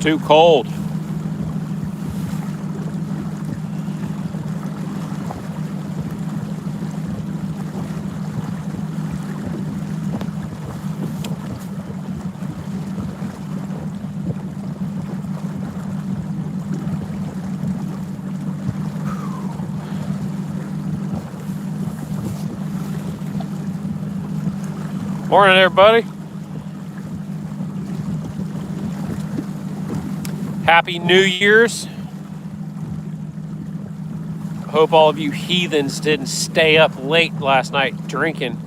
too cold. Morning, everybody. Happy New Year's. Hope all of you heathens didn't stay up late last night drinking.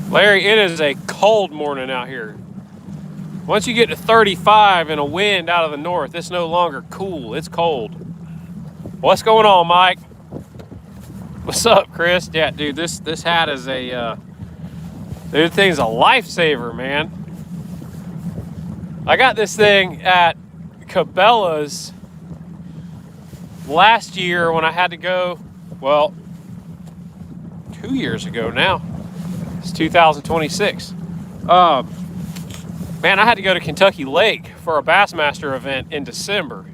Larry, it is a cold morning out here. Once you get to 35 and a wind out of the north, it's no longer cool, it's cold. What's going on, Mike? What's up, Chris? Yeah, dude, this hat is this thing's a lifesaver, man. I got this thing at Cabela's last year when I had to go, well, 2 years ago now. It's 2026. Man, I had to go to Kentucky Lake for a Bassmaster event in December.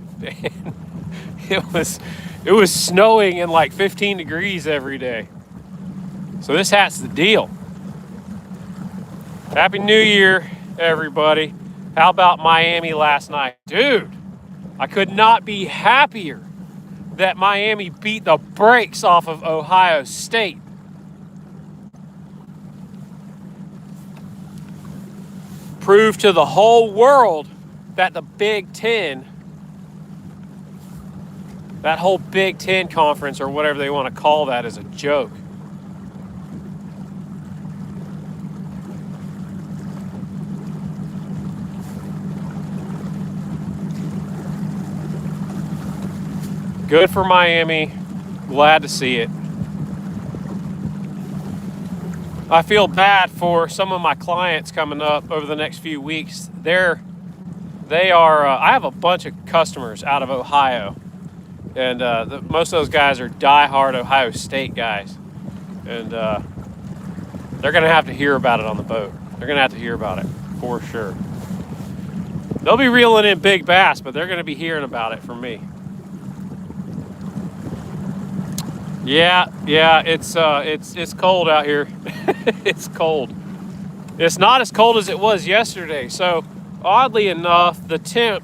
It was snowing and like 15 degrees every day. So this hat's the deal. Happy New Year, everybody. How about Miami last night? Dude, I could not be happier that Miami beat the brakes off of Ohio State. Prove to the whole world that the Big Ten, that whole Big Ten conference or whatever they want to call that, is a joke. Good for Miami. Glad to see it. I feel bad for some of my clients coming up over the next few weeks. They are. I have a bunch of customers out of Ohio, and most of those guys are diehard Ohio State guys, and they're going to have to hear about it on the boat. They're going to have to hear about it for sure. They'll be reeling in big bass, but they're going to be hearing about it from me. Yeah, it's cold out here. It's cold. It's not as cold as it was yesterday. So oddly enough, the temp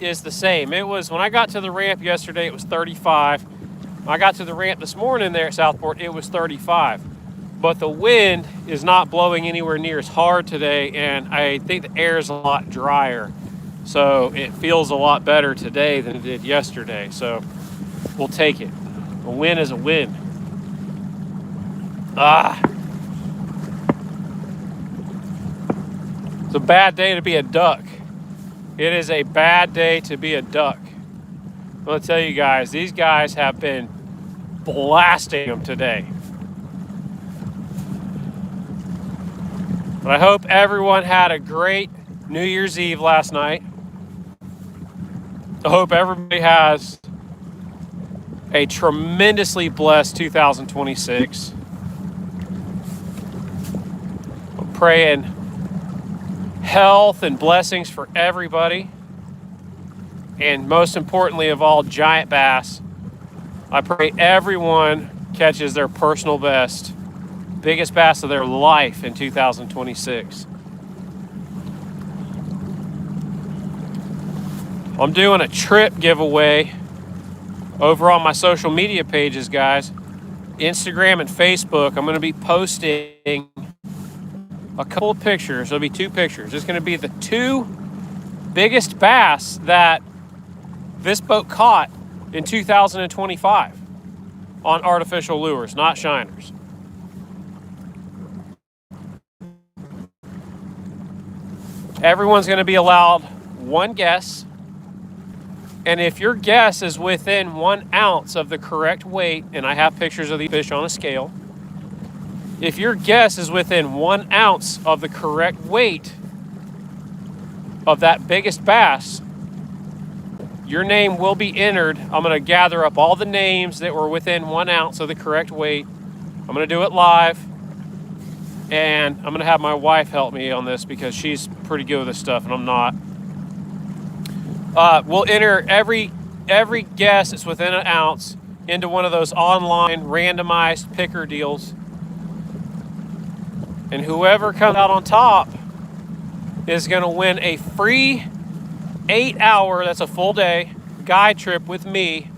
is the same. It was, when I got to the ramp yesterday, it was 35. When I got to the ramp this morning there at Southport, it was 35. But the wind is not blowing anywhere near as hard today, and I think the air is a lot drier. So it feels a lot better today than it did yesterday. So we'll take it. A win is a win. It's a bad day to be a duck. It is a bad day to be a duck. I'm going to tell you guys, these guys have been blasting them today. But I hope everyone had a great New Year's Eve last night. I hope everybody has a tremendously blessed 2026. I'm praying health and blessings for everybody. And most importantly of all, giant bass. I pray everyone catches their personal best, biggest bass of their life in 2026. I'm doing a trip giveaway over on my social media pages, guys. Instagram and Facebook. I'm going to be posting a couple of pictures. There'll be 2 pictures. It's going to be the 2 biggest bass that this boat caught in 2025 on artificial lures, not shiners. Everyone's going to be allowed 1 guess. And if your guess is within 1 ounce of the correct weight, and I have pictures of the fish on a scale, if your guess is within 1 ounce of the correct weight of that biggest bass, Your name will be entered. I'm going to gather up all the names that were within 1 ounce of the correct weight. I'm going to do it live. And I'm going to have my wife help me on this because she's pretty good with this stuff and I'm not. We'll enter every guess that's within 1 ounce into one of those online randomized picker deals. And whoever comes out on top is going to win a free 8-hour, that's a full day, guide trip with me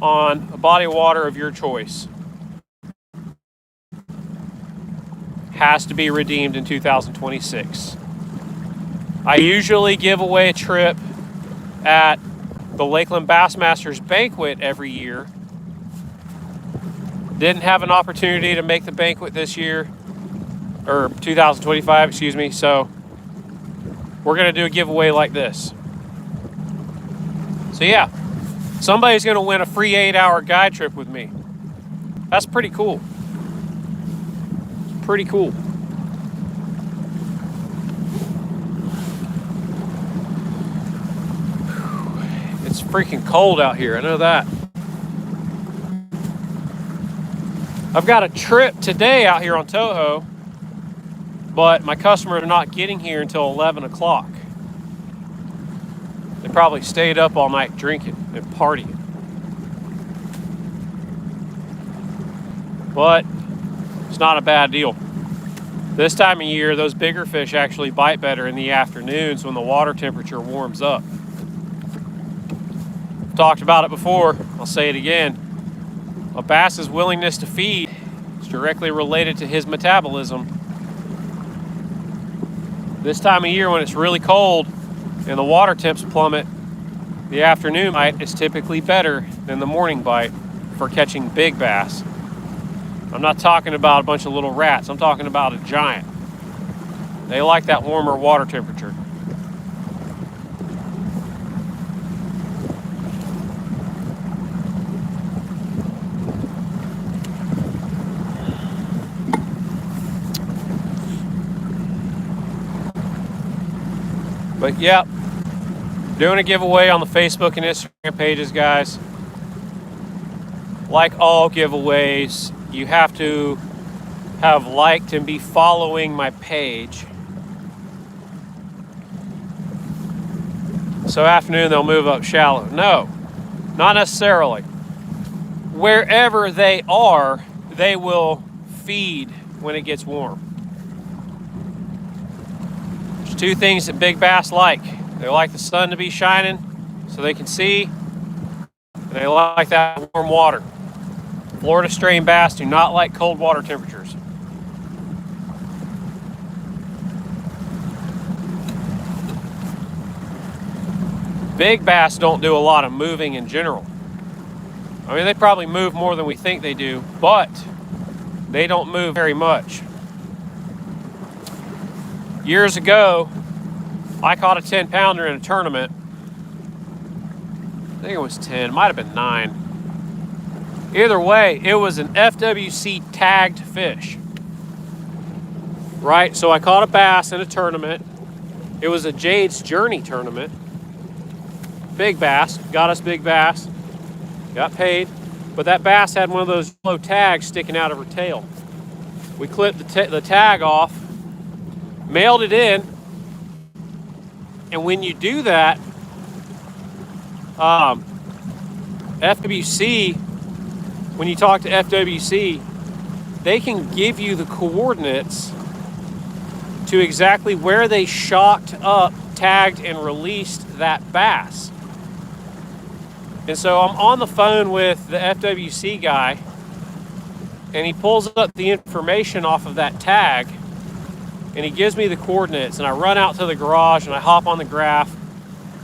on a body of water of your choice. Has to be redeemed in 2026. I usually give away a trip at the Lakeland Bassmasters Banquet every year. Didn't have an opportunity to make the banquet this year, or 2025, excuse me, so we're going to do a giveaway like this. So yeah, somebody's going to win a free 8-hour guide trip with me. That's pretty cool. It's pretty cool. It's freaking cold out here, I know that. I've got a trip today out here on Toho, but my customers are not getting here until 11 o'clock. They probably stayed up all night drinking and partying. But it's not a bad deal. This time of year, those bigger fish actually bite better in the afternoons when the water temperature warms up. I've talked about it before, I'll say it again. A bass's willingness to feed is directly related to his metabolism. This time of year when it's really cold and the water temps plummet, the afternoon bite is typically better than the morning bite for catching big bass. I'm not talking about a bunch of little rats, I'm talking about a giant. They like that warmer water temperature. But yeah, doing a giveaway on the Facebook and Instagram pages, guys. Like all giveaways, you have to have liked and be following my page. So afternoon they'll move up shallow. No, not necessarily. Wherever they are, they will feed when it gets warm. There's two things that big bass like. They like the sun to be shining so they can see, and they like that warm water. Florida strain bass do not like cold water temperatures. Big bass don't do a lot of moving in general. I mean, they probably move more than we think they do, but they don't move very much. Years ago, I caught a 10-pounder in a tournament. I think it was 10, might have been 9. Either way, it was an FWC tagged fish. Right, so I caught a bass in a tournament. It was a Jade's Journey tournament. Big bass, got us big bass, got paid. But that bass had one of those yellow tags sticking out of her tail. We clipped the tag off, mailed it in, and when you do that, FWC, when you talk to FWC, they can give you the coordinates to exactly where they shocked up, tagged, and released that bass. And so I'm on the phone with the FWC guy, and he pulls up the information off of that tag, and he gives me the coordinates, and I run out to the garage, and I hop on the graph,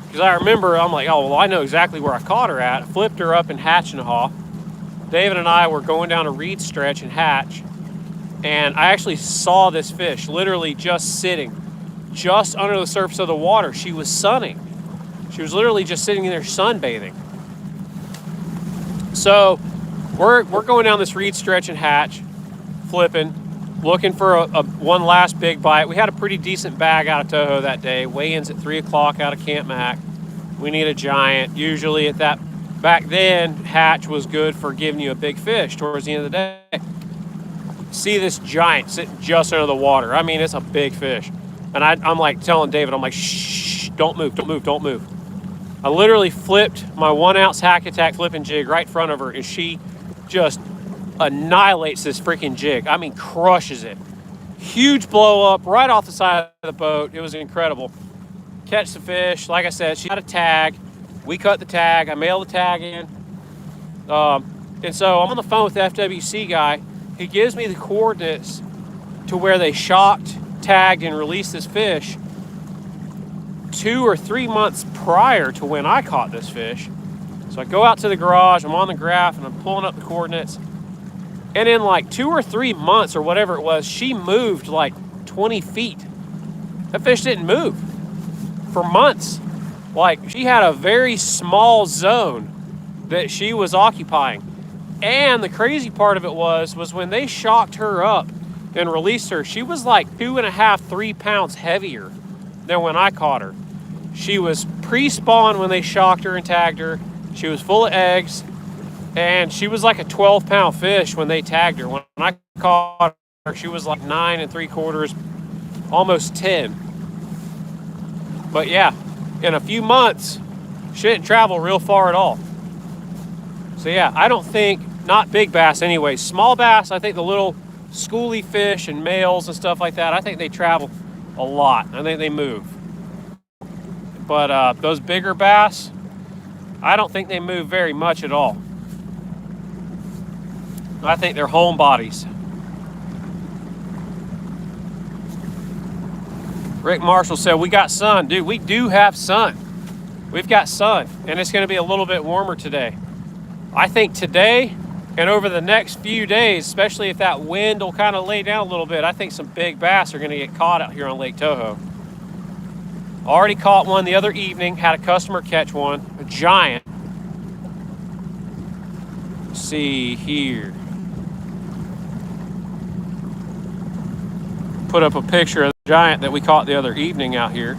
because I remember, I'm like, oh, well, I know exactly where I caught her at. I flipped her up in Hatch-and-Haw. David and I were going down a reed stretch in Hatch, and I actually saw this fish literally just sitting just under the surface of the water. She was sunning. She was literally just sitting there sunbathing. So we're going down this reed stretch in Hatch, flipping, looking for a one last big bite. We had a pretty decent bag out of Toho that day. Weigh-ins at 3 o'clock out of Camp Mac. We need a giant. Usually at that, back then, hatch was good for giving you a big fish towards the end of the day. See this giant sitting just under the water. I mean, it's a big fish. And I'm like telling David, I'm like, shh, don't move, don't move, don't move. I literally flipped my 1 ounce hack attack flipping jig right in front of her, and she just annihilates this freaking jig. I mean, crushes it. Huge blow up right off the side of the boat. It was incredible. Catch the fish. Like I said, she had a tag. We cut the tag. I mailed the tag in. And so I'm on the phone with the FWC guy. He gives me the coordinates to where they shocked, tagged, and released this fish 2 or 3 months prior to when I caught this fish. So I go out to the garage, I'm on the graph, and I'm pulling up the coordinates. And in like 2 or 3 months or whatever it was, she moved like 20 feet. That fish didn't move for months. Like, she had a very small zone that she was occupying. And the crazy part of it was when they shocked her up and released her, she was like 2.5, 3 pounds heavier than when I caught her. She was pre-spawn when they shocked her and tagged her. She was full of eggs, and she was like a 12-pound fish when they tagged her. When I caught her, she was like 9 3/4, almost 10. But yeah, in a few months, she didn't travel real far at all. So yeah, I don't think, not big bass anyway, small bass, I think the little schoolie fish and males and stuff like that, I think they travel a lot. I think they move. But those bigger bass, I don't think they move very much at all. I think they're homebodies. Rick Marshall said, we got sun. Dude, we do have sun. We've got sun, and it's going to be a little bit warmer today. I think today and over the next few days, especially if that wind will kind of lay down a little bit, I think some big bass are going to get caught out here on Lake Toho. Already caught one the other evening, had a customer catch one, a giant. Let's see here. Put up a picture of the giant that we caught the other evening out here.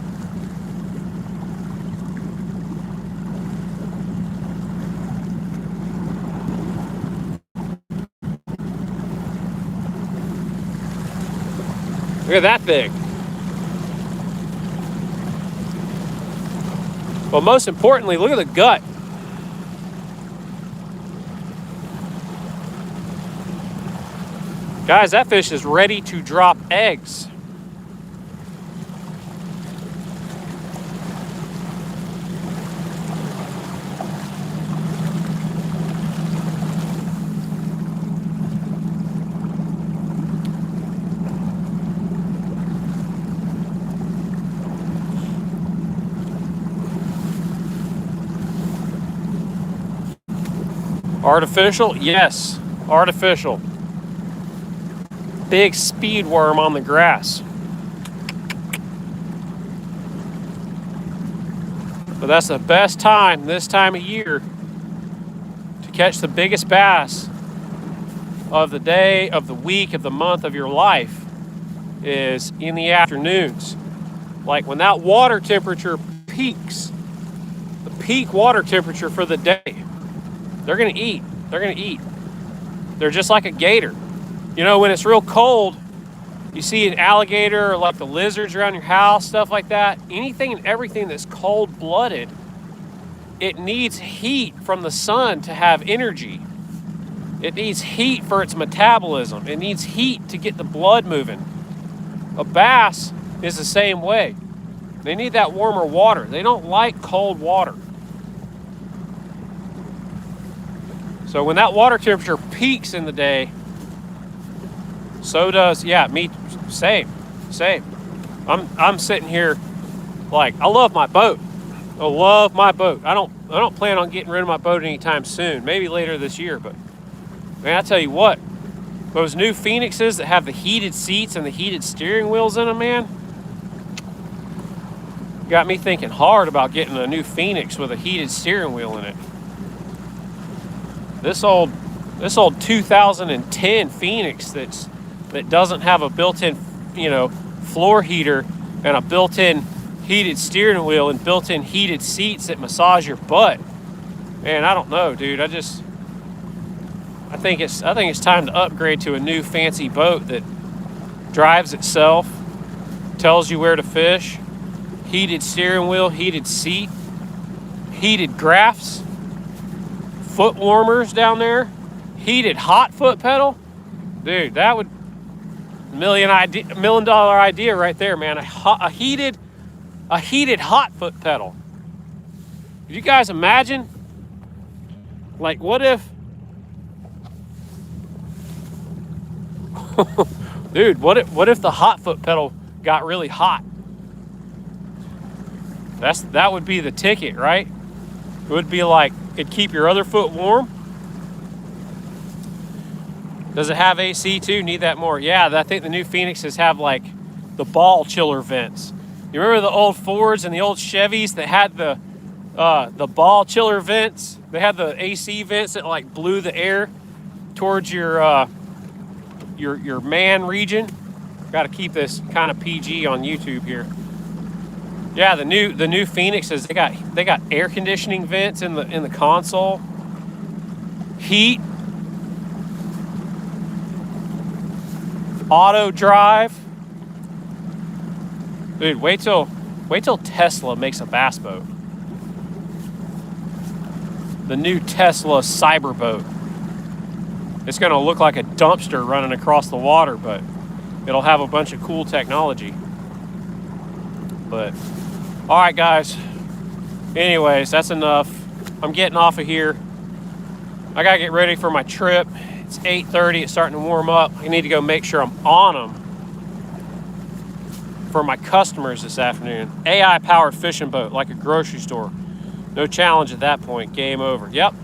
Look at that thing. But most importantly, look at the gut. Guys, that fish is ready to drop eggs. Artificial? Yes, artificial. Big speed worm on the grass. But that's the best time, this time of year, to catch the biggest bass of the day, of the week, of the month, of your life, is in the afternoons. Like when that water temperature peaks, the peak water temperature for the day, they're gonna eat. They're gonna eat. They're just like a gator. You know, when it's real cold, you see an alligator or like the lizards around your house, stuff like that. Anything and everything that's cold-blooded, it needs heat from the sun to have energy. It needs heat for its metabolism. It needs heat to get the blood moving. A bass is the same way. They need that warmer water. They don't like cold water. So when that water temperature peaks in the day, so does, yeah, me, same. I'm sitting here like, I love my boat. I love my boat. I don't plan on getting rid of my boat anytime soon. Maybe later this year, but man, I tell you what, those new Phoenixes that have the heated seats and the heated steering wheels in them, man, got me thinking hard about getting a new Phoenix with a heated steering wheel in it. This old 2010 Phoenix that doesn't have a built-in, floor heater and a built-in heated steering wheel and built-in heated seats that massage your butt. Man, I don't know, dude. I think it's time to upgrade to a new fancy boat that drives itself, tells you where to fish, heated steering wheel, heated seat, heated graphs, foot warmers down there, heated hot foot pedal. Dude, that would $1 million idea right there, man. A heated hot foot pedal. Could you guys imagine? Like, what if dude, what if the hot foot pedal got really hot? That would be the ticket, right? It would be like, it'd keep your other foot warm. Does it have AC too? Need that more? Yeah, I think the new Phoenixes have like the ball chiller vents. You remember the old Fords and the old Chevys that had the ball chiller vents? They had the AC vents that like blew the air towards your man region. Got to keep this kind of PG on YouTube here. Yeah, the new Phoenixes, they got air conditioning vents in the console. Heat. Auto drive. Dude, wait till Tesla makes a bass boat. The new Tesla cyber boat. It's going to look like a dumpster running across the water, but it'll have a bunch of cool technology. But all right, guys. Anyways, that's enough. I'm getting off of here. I got to get ready for my trip. It's 8:30. It's starting to warm up. I need to go make sure I'm on them for my customers this afternoon. AI-powered fishing boat, like a grocery store. No challenge at that point. Game over. Yep.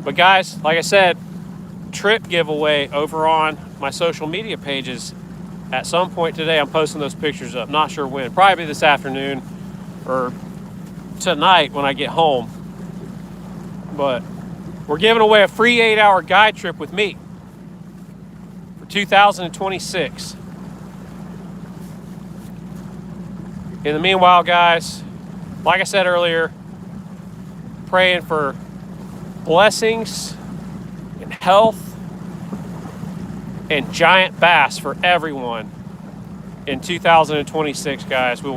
But guys, like I said, trip giveaway over on my social media pages. At some point today, I'm posting those pictures up. Not sure when. Probably this afternoon or tonight when I get home. But we're giving away a free 8-hour guide trip with me for 2026. In the meanwhile, guys, like I said earlier, praying for blessings and health and giant bass for everyone in 2026, guys. We'll